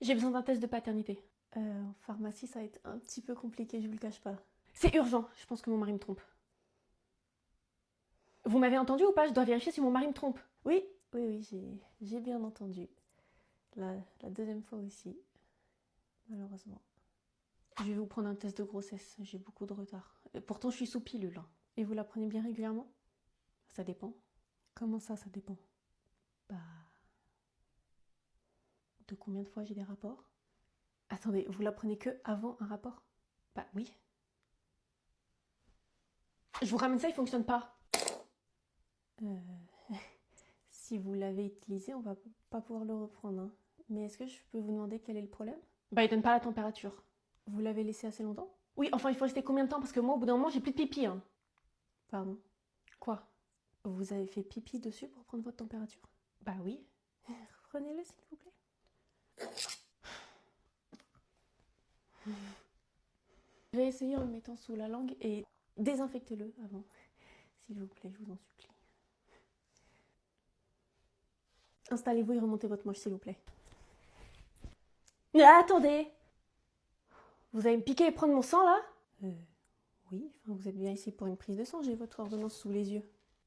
J'ai besoin d'un test de paternité. En pharmacie, ça va être un petit peu compliqué, je vous le cache pas. C'est urgent, je pense que mon mari me trompe. Vous m'avez entendu ou pas? Je dois vérifier si mon mari me trompe. Oui, oui, j'ai bien entendu. La deuxième fois aussi, malheureusement. Je vais vous prendre un test de grossesse, j'ai beaucoup de retard. Pourtant, je suis sous pilule. Hein. Et vous la prenez bien régulièrement? Ça dépend. Comment ça dépend? Bah, de combien de fois j'ai des rapports? Attendez, vous la prenez que avant un rapport? Bah oui. Je vous ramène ça, il fonctionne pas. Si vous l'avez utilisé, on va pas pouvoir le reprendre. Hein. Mais est-ce que je peux vous demander quel est le problème? Bah, il donne pas la température. Vous l'avez laissé assez longtemps? Oui, enfin, il faut rester combien de temps? Parce que moi, au bout d'un moment, j'ai plus de pipi. Hein. Pardon. Quoi? Vous avez fait pipi dessus pour prendre votre température? Bah oui. Reprenez-le, s'il vous plaît. Je vais essayer en le mettant sous la langue et désinfectez-le avant. S'il vous plaît, je vous en supplie. Installez-vous et remontez votre manche, s'il vous plaît. Attendez! Vous allez me piquer et prendre mon sang, là? Oui, enfin, vous êtes bien ici pour une prise de sang, j'ai votre ordonnance sous les yeux.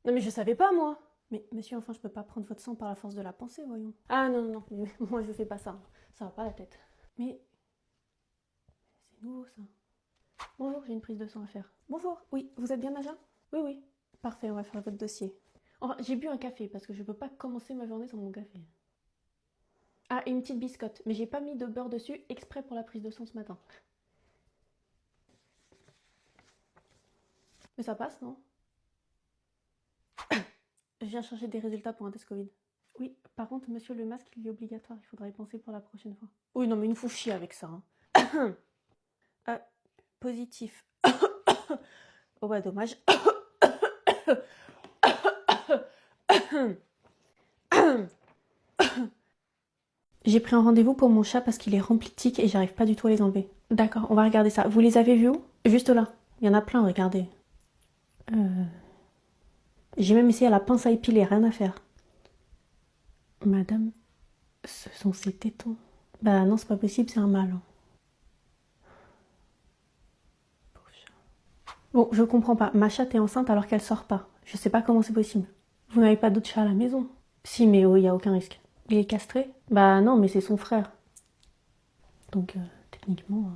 Non mais je savais pas, moi. Mais monsieur, enfin, je peux pas prendre votre sang par la force de la pensée, voyons. Ah non, mais moi je fais pas ça. Ça va pas la tête. Mais c'est nouveau, ça. Bonjour, j'ai une prise de sang à faire. Bonjour, oui, vous êtes bien agent? Oui. Parfait, on va faire votre dossier. Enfin, j'ai bu un café parce que je peux pas commencer ma journée sans mon café. Ah, et une petite biscotte, mais j'ai pas mis de beurre dessus exprès pour la prise de sang ce matin. Mais ça passe, non? Je viens chercher des résultats pour un test Covid. Oui, par contre, monsieur, le masque, il est obligatoire. Il faudra y penser pour la prochaine fois. Oui, non, mais il nous faut chier avec ça. Hein. Positif. Oh bah dommage. J'ai pris un rendez-vous pour mon chat parce qu'il est rempli de tiques et j'arrive pas du tout à les enlever. D'accord, on va regarder ça. Vous les avez vus où? Juste là. Il y en a plein, regardez. J'ai même essayé à la pince à épiler, rien à faire. Madame, ce sont ses tétons. Bah non, c'est pas possible, c'est un mâle. Hein. Bon, je comprends pas. Ma chatte est enceinte alors qu'elle sort pas. Je sais pas comment c'est possible. Vous n'avez pas d'autre chat à la maison? Si, mais oh, y a aucun risque. Il est castré? Bah non, mais c'est son frère. Donc, techniquement...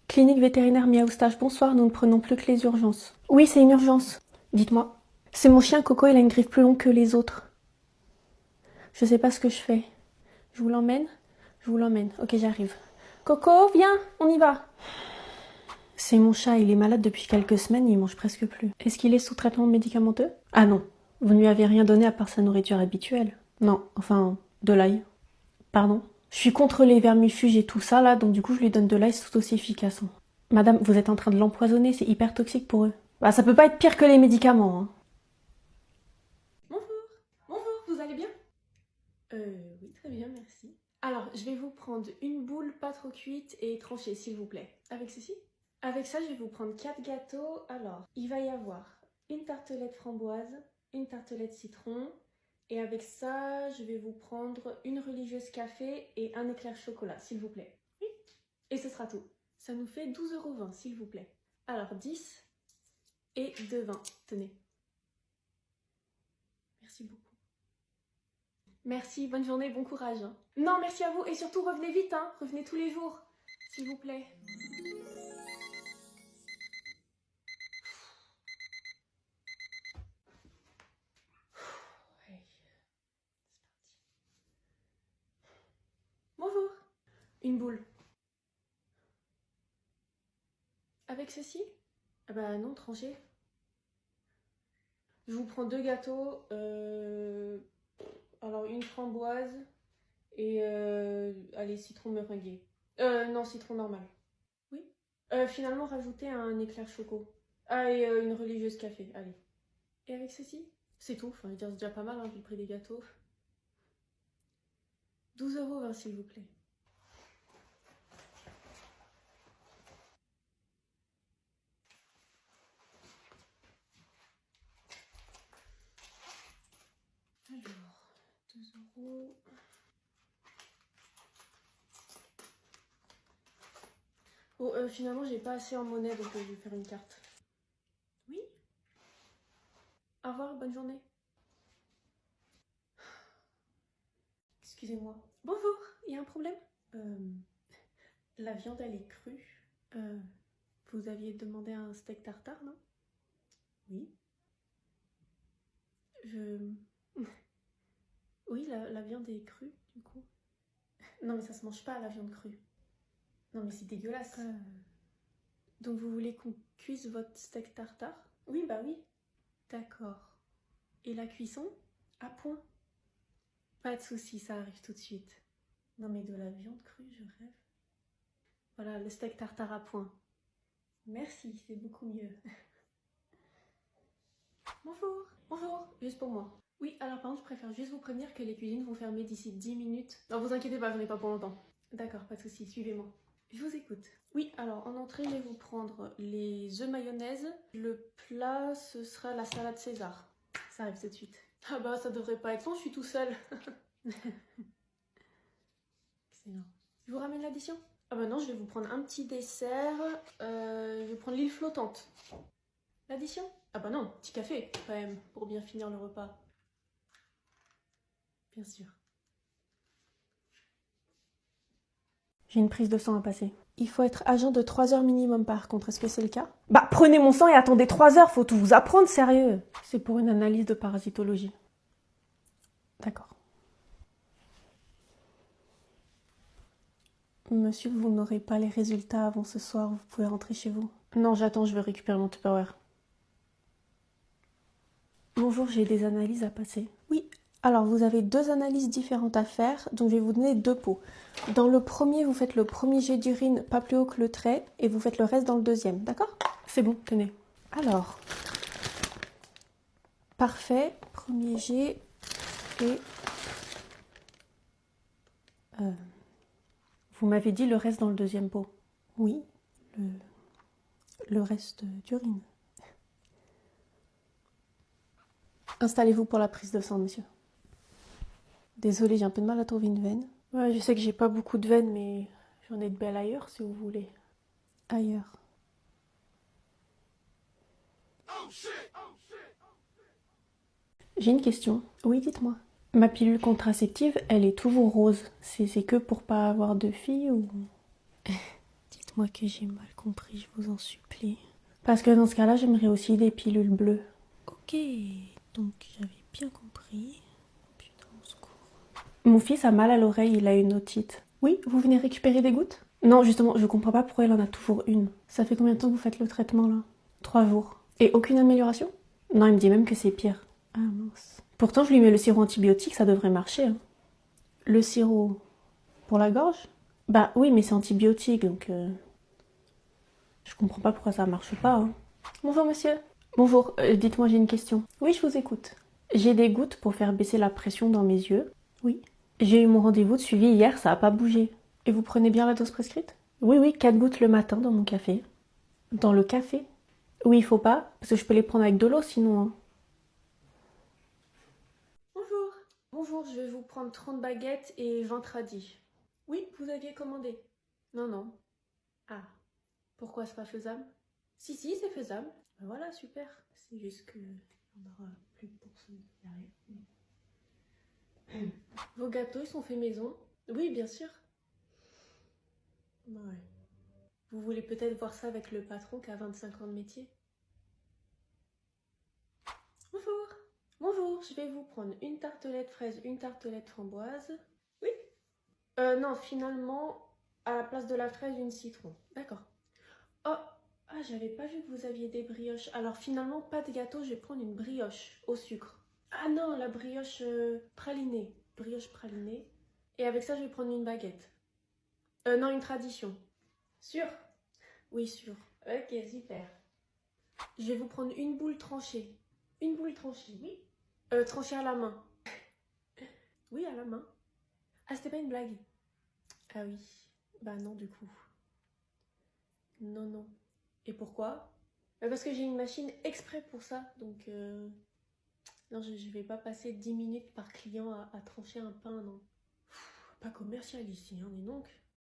Clinique vétérinaire Miaoustache, bonsoir, nous ne prenons plus que les urgences. Oui, c'est une urgence. Dites-moi. C'est mon chien Coco, il a une griffe plus longue que les autres. Je sais pas ce que je fais. Je vous l'emmène? Je vous l'emmène. Ok, j'arrive. Coco, viens, on y va. C'est mon chat, il est malade depuis quelques semaines, il mange presque plus. Est-ce qu'il est sous traitement médicamenteux? Ah non, vous ne lui avez rien donné à part sa nourriture habituelle. Non, enfin, de l'ail. Pardon? Je suis contre les vermifuges et tout ça là, donc du coup je lui donne de l'ail, c'est tout aussi efficace. Hein. Madame, vous êtes en train de l'empoisonner, c'est hyper toxique pour eux. Bah ça peut pas être pire que les médicaments. Hein. Bonjour, vous allez bien? Oui, très bien, merci. Alors, je vais vous prendre une boule pas trop cuite et tranchée, s'il vous plaît. Avec ceci? Avec ça, je vais vous prendre 4 gâteaux. Alors, il va y avoir une tartelette framboise, une tartelette citron. Et avec ça, je vais vous prendre une religieuse café et un éclair chocolat, s'il vous plaît. Oui. Et ce sera tout. Ça nous fait 12,20 €, s'il vous plaît. Alors, 10 et 2,20 €. Tenez. Merci beaucoup. Merci, bonne journée, bon courage. Hein. Non, merci à vous et surtout revenez vite, hein. Revenez tous les jours, s'il vous plaît. Allez, c'est parti. Bonjour. Une boule. Avec ceci? Ah bah non, tranché. Je vous prends 2 gâteaux. Alors une framboise et allez, citron meringué. Non, citron normal. Oui. Finalement, rajoutez un éclair choco. Ah, et une religieuse café, allez. Et avec ceci? C'est tout, enfin, je veux dire, c'est déjà pas mal, hein, vu le prix des gâteaux. 12,20 €, s'il vous plaît. Alors, 2 €. Bon, finalement, j'ai pas assez en monnaie, donc je vais faire une carte. Oui. Au revoir, bonne journée. Excusez-moi. Bonjour, il y a un problème? La viande, elle est crue. Vous aviez demandé un steak tartare, non? Oui. Oui, la viande est crue, du coup. Non, mais ça se mange pas, la viande crue. Non, mais c'est dégueulasse. Donc vous voulez qu'on cuise votre steak tartare? Oui, bah oui. D'accord. Et la cuisson? À point. Pas de souci, ça arrive tout de suite. Non, mais de la viande crue, je rêve. Voilà, le steak tartare à point. Merci, c'est beaucoup mieux. Bonjour. Bonjour, juste pour moi. Oui, alors par contre, je préfère juste vous prévenir que les cuisines vont fermer d'ici 10 minutes. Non, vous inquiétez pas, j'en ai pas pour longtemps. D'accord, pas de souci, suivez-moi. Je vous écoute. Oui, alors en entrée, je vais vous prendre les œufs mayonnaise. Le plat, ce sera la salade César. Ça arrive tout de suite. Ah bah, ça devrait pas être long, je suis tout seul. Excellent. Je vous ramène l'addition? Ah bah non, je vais vous prendre un petit dessert. Je vais prendre l'île flottante. L'addition? Ah bah non, petit café, quand même, pour bien finir le repas. Bien sûr. J'ai une prise de sang à passer. Il faut être agent de 3 heures minimum par contre, est-ce que c'est le cas? Bah prenez mon sang et attendez 3 heures, faut tout vous apprendre, sérieux. C'est pour une analyse de parasitologie. D'accord. Monsieur, vous n'aurez pas les résultats avant ce soir, vous pouvez rentrer chez vous. Non, j'attends, je vais récupérer mon Tupperware. Bonjour, j'ai des analyses à passer. Oui, alors vous avez 2 analyses différentes à faire, donc je vais vous donner 2 pots. Dans le premier, vous faites le premier jet d'urine pas plus haut que le trait, et vous faites le reste dans le deuxième, d'accord? C'est bon, tenez. Alors, parfait, premier jet, et... vous m'avez dit le reste dans le deuxième pot. Oui, le reste d'urine. Installez-vous pour la prise de sang, monsieur. Désolée, j'ai un peu de mal à trouver une veine. Ouais, je sais que j'ai pas beaucoup de veines, mais j'en ai de belles ailleurs, si vous voulez. Ailleurs. J'ai une question. Oui, dites-moi. Ma pilule contraceptive, elle est toujours rose. C'est que pour pas avoir de filles ou... Dites-moi que j'ai mal compris, je vous en supplie. Parce que dans ce cas-là, j'aimerais aussi des pilules bleues. Ok, donc j'avais bien compris. Putain, au secours. Mon fils a mal à l'oreille, il a une otite. Oui, vous venez récupérer des gouttes? Non, justement, je comprends pas pourquoi il en a toujours une. Ça fait combien de temps que vous faites le traitement là? 3 jours. Et aucune amélioration? Non, il me dit même que c'est pire. Ah mince. Pourtant, je lui mets le sirop antibiotique, ça devrait marcher. Hein. Le sirop pour la gorge? Bah oui, mais c'est antibiotique, donc... Je comprends pas pourquoi ça marche pas. Hein. Bonjour monsieur. Bonjour, dites-moi, j'ai une question. Oui, je vous écoute. J'ai des gouttes pour faire baisser la pression dans mes yeux. Oui. J'ai eu mon rendez-vous de suivi hier, ça a pas bougé. Et vous prenez bien la dose prescrite? Oui, oui, 4 gouttes le matin dans mon café. Dans le café? Oui, il faut pas, parce que je peux les prendre avec de l'eau sinon. Hein. Bonjour. Bonjour, je vais vous prendre 30 baguettes et 20 radis. Oui, vous aviez commandé. Non, non. Ah. Pourquoi c'est pas faisable? Si, si, c'est faisable. Ben voilà, super. C'est juste que on aura plus de personnes derrière. Vos gâteaux, ils sont faits maison? Oui, bien sûr. Ouais. Vous voulez peut-être voir ça avec le patron qui a 25 ans de métier? Bonjour. Bonjour, je vais vous prendre une tartelette fraise, une tartelette framboise. Oui? Non, finalement, à la place de la fraise, une citron. D'accord. Oh, ah, j'avais pas vu que vous aviez des brioches. Alors finalement, pas de gâteau, je vais prendre une brioche au sucre. Ah non, la brioche pralinée. Brioche pralinée. Et avec ça, je vais prendre une baguette. Non, une tradition. Sûr? Oui, sûr. Ok, super. Je vais vous prendre une boule tranchée. Une boule tranchée, oui. Tranchée à la main. Oui, à la main. Ah, c'était pas une blague. Ah oui. Bah non, du coup. Non, non. Et pourquoi? Parce que j'ai une machine exprès pour ça, donc non, je vais pas passer 10 minutes par client à trancher un pain, non. Pas commercial ici, hein, dis donc.